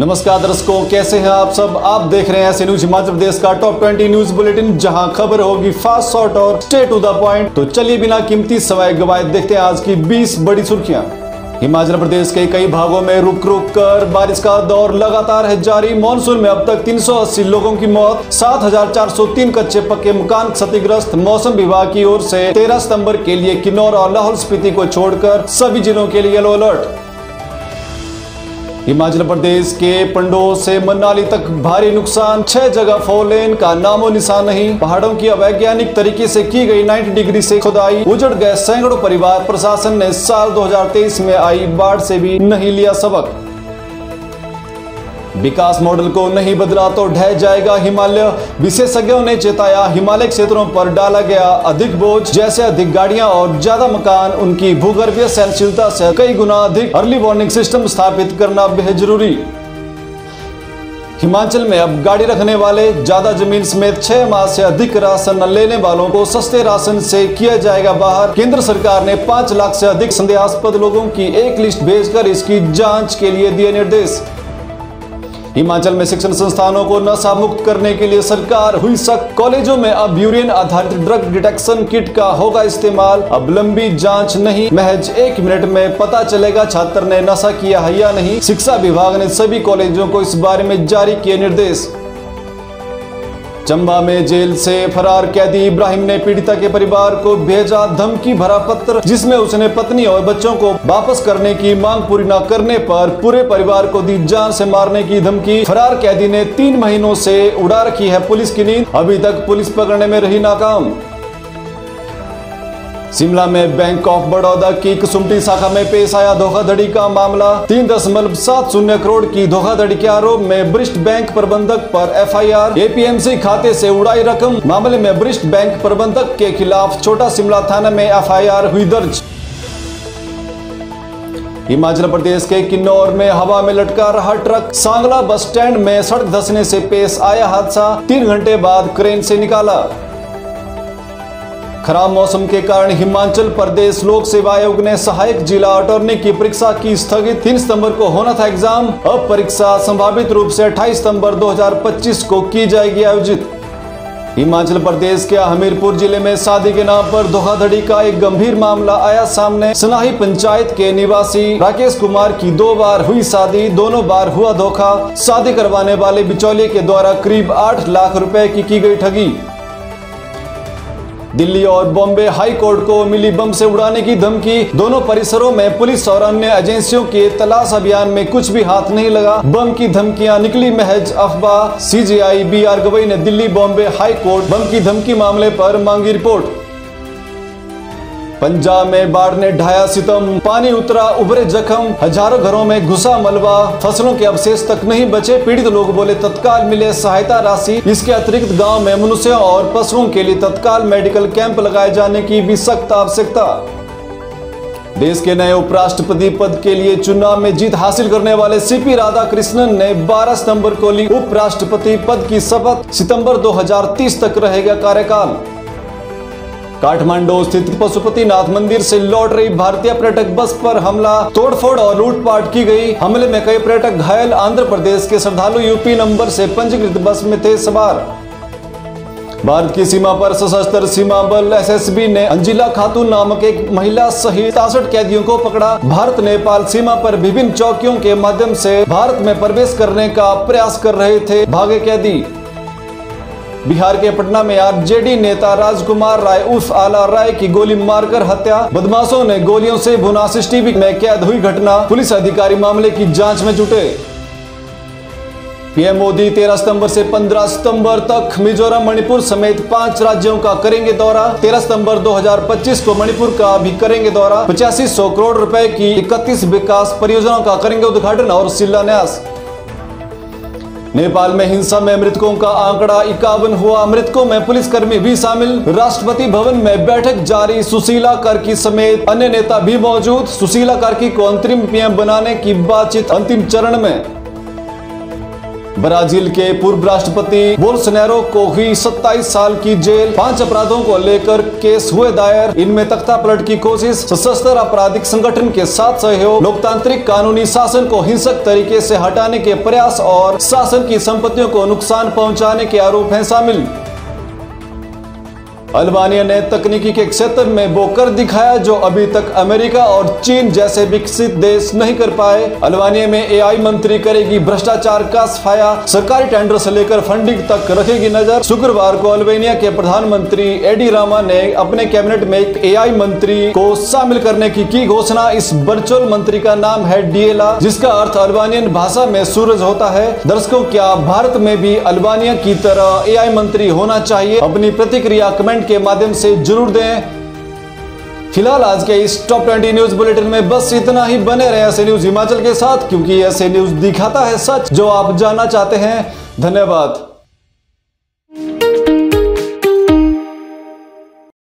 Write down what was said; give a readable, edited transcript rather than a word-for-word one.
नमस्कार दर्शकों, कैसे हैं आप सब। आप देख रहे हैं ऐसे न्यूज हिमाचल प्रदेश का टॉप 20 न्यूज बुलेटिन, जहां खबर होगी फास्ट, शॉर्ट और स्ट्रेट टू द पॉइंट। तो चलिए बिना कीमती समय गवाए देखते हैं आज की 20 बड़ी सुर्खियां। हिमाचल प्रदेश के कई भागों में रुक रुक कर बारिश का दौर लगातार है जारी। मानसून में अब तक 380 लोगों की मौत, 7,403 कच्चे पक्के मकान क्षतिग्रस्त। मौसम विभाग की ओर से 13 सितंबर के लिए किन्नौर और लाहौल स्पीति को छोड़कर सभी जिलों के लिए येलो अलर्ट। हिमाचल प्रदेश के पंडोह से मनाली तक भारी नुकसान, 6 जगह 4 लेन का नामो निशान नहीं। पहाड़ों की अवैज्ञानिक तरीके से की गई 90 डिग्री से खुदाई, उजड़ गए सैकड़ों परिवार। प्रशासन ने साल 2023 में आई बाढ़ से भी नहीं लिया सबक। विकास मॉडल को नहीं बदला तो ढह जाएगा हिमालय, विशेषज्ञों ने चेताया। हिमालय क्षेत्रों पर डाला गया अधिक बोझ, जैसे अधिक गाड़ियां और ज्यादा मकान, उनकी भूगर्भीय सहनशीलता से कई गुना अधिक। अर्ली वार्निंग सिस्टम स्थापित करना बेहद जरूरी। हिमाचल में अब गाड़ी रखने वाले, ज्यादा जमीन समेत 6 माह से अधिक राशन लेने वालों को सस्ते राशन से किया जाएगा बाहर। केंद्र सरकार ने 5 लाख से अधिक संदेहास्पद लोगों की एक लिस्ट भेजकर इसकी जांच के लिए दिए निर्देश। हिमाचल में शिक्षण संस्थानों को नशा मुक्त करने के लिए सरकार हुई सख्त। कॉलेजों में अब यूरिन आधारित ड्रग डिटेक्शन किट का होगा इस्तेमाल। अब लंबी जांच नहीं, महज 1 मिनट में पता चलेगा छात्र ने नशा किया है या नहीं। शिक्षा विभाग ने सभी कॉलेजों को इस बारे में जारी किए निर्देश। चंबा में जेल से फरार कैदी इब्राहिम ने पीड़िता के परिवार को भेजा धमकी भरा पत्र, जिसमें उसने पत्नी और बच्चों को वापस करने की मांग पूरी न करने पर पूरे परिवार को दी जान से मारने की धमकी। फरार कैदी ने 3 महीनों से उड़ा रखी है पुलिस की नींद, अभी तक पुलिस पकड़ने में रही नाकाम। शिमला में बैंक ऑफ बड़ौदा की कसुम्पटी शाखा में पेश आया धोखाधड़ी का मामला। 3.70 करोड़ की धोखाधड़ी के आरोप में वरिष्ठ बैंक प्रबंधक पर एफआईआर। एपीएमसी खाते से उड़ाई रकम मामले में वरिष्ठ बैंक प्रबंधक के खिलाफ छोटा शिमला थाना में एफआईआर हुई दर्ज। हिमाचल प्रदेश के किन्नौर में हवा में लटका रहा ट्रक, सांगला बस स्टैंड में सड़क धंसने से पेश आया हादसा, 3 घंटे बाद क्रेन से निकाला। खराब मौसम के कारण हिमाचल प्रदेश लोक सेवा आयोग ने सहायक जिला अटॉर्नी की परीक्षा की स्थगित। 3 सितंबर को होना था एग्जाम, अब परीक्षा संभावित रूप से 28 सितंबर 2025 को की जाएगी आयोजित। हिमाचल प्रदेश के हमीरपुर जिले में शादी के नाम पर धोखाधड़ी का एक गंभीर मामला आया सामने। सनाही पंचायत के निवासी राकेश कुमार की 2 बार हुई शादी, दोनों बार हुआ धोखा। शादी करवाने वाले बिचौलिए के द्वारा करीब 8 लाख रुपए की गई ठगी। दिल्ली और बॉम्बे हाई कोर्ट को मिली बम से उड़ाने की धमकी। दोनों परिसरों में पुलिस और अन्य एजेंसियों के तलाश अभियान में कुछ भी हाथ नहीं लगा। बम की धमकियां निकली महज अफवाह। सीजेआई बीआर गवई ने दिल्ली बॉम्बे हाई कोर्ट बम की धमकी मामले पर मांगी रिपोर्ट। पंजाब में बाढ़ ने ढाया सितम, पानी उतरा उभरे जख्म, हजारों घरों में घुसा मलबा, फसलों के अवशेष तक नहीं बचे। पीड़ित लोग बोले तत्काल मिले सहायता राशि। इसके अतिरिक्त गांव में मनुष्यों और पशुओं के लिए तत्काल मेडिकल कैंप लगाए जाने की भी सख्त आवश्यकता। देश के नए उपराष्ट्रपति पद के लिए चुनाव में जीत हासिल करने वाले सीपी राधाकृष्णन ने 12 सितंबर को ली उपराष्ट्रपति पद की शपथ। सितंबर 2030 तक रहेगा कार्यकाल। काठमांडू स्थित पशुपतिनाथ मंदिर से लौट रही भारतीय पर्यटक बस पर हमला, तोड़फोड़ और लूटपाट की गई। हमले में कई पर्यटक घायल। आंध्र प्रदेश के श्रद्धालु यूपी नंबर से पंजीकृत बस में थे सवार। भारत की सीमा पर सशस्त्र सीमा बल एसएसबी ने अंजिला खातून नामक एक महिला सहित 63 कैदियों को पकड़ा। भारत नेपाल सीमा पर विभिन्न चौकियों के माध्यम से भारत में प्रवेश करने का प्रयास कर रहे थे भागे कैदी। बिहार के पटना में आरजेडी नेता राजकुमार राय उर्फ आला राय की गोली मारकर हत्या। बदमाशों ने गोलियों से भुना। सीसीटीवी में कैद हुई घटना। पुलिस अधिकारी मामले की जांच में जुटे। पीएम मोदी 13 सितंबर से 15 सितंबर तक मिजोरम मणिपुर समेत 5 राज्यों का करेंगे दौरा। 13 सितंबर 2025 को मणिपुर का भी करेंगे दौरा। 8500 करोड़ रुपए की 31 विकास परियोजनाओं का करेंगे उद्घाटन और शिलान्यास। नेपाल में हिंसा में मृतकों का आंकड़ा 51 हुआ। मृतकों में पुलिसकर्मी भी शामिल। राष्ट्रपति भवन में बैठक जारी। सुशीला कार्की समेत अन्य नेता भी मौजूद। सुशीला कार्की को अंतरिम पीएम बनाने की बातचीत अंतिम चरण में। ब्राजील के पूर्व राष्ट्रपति बोल्सोनारो को हुई 27 साल की जेल। 5 अपराधों को लेकर केस हुए दायर। इनमें तख्तापलट की कोशिश, सशस्त्र आपराधिक संगठन के साथ सहयोग, लोकतांत्रिक कानूनी शासन को हिंसक तरीके से हटाने के प्रयास और शासन की संपत्तियों को नुकसान पहुंचाने के आरोप हैं शामिल। अल्बानिया ने तकनीकी के क्षेत्र में वो कर दिखाया जो अभी तक अमेरिका और चीन जैसे विकसित देश नहीं कर पाए। अल्बानिया में एआई मंत्री करेगी भ्रष्टाचार का सफाया, सरकारी टेंडर से लेकर फंडिंग तक रखेगी नजर। शुक्रवार को अल्बानिया के प्रधानमंत्री एडी रामा ने अपने कैबिनेट में एक एआई मंत्री को शामिल करने की घोषणा। इस वर्चुअल मंत्री का नाम है डिएला, जिसका अर्थ अल्बानियन भाषा में सूरज होता है। दर्शकों, क्या भारत में भी अल्बानिया की तरह एआई मंत्री होना चाहिए? अपनी प्रतिक्रिया कमेंट के माध्यम से जरूर दें। फिलहाल आज के इस टॉप 20 न्यूज बुलेटिन में बस इतना ही। बने रहे ऐसे न्यूज हिमाचल के साथ, क्योंकि ऐसे न्यूज दिखाता है सच जो आप जानना चाहते हैं। धन्यवाद।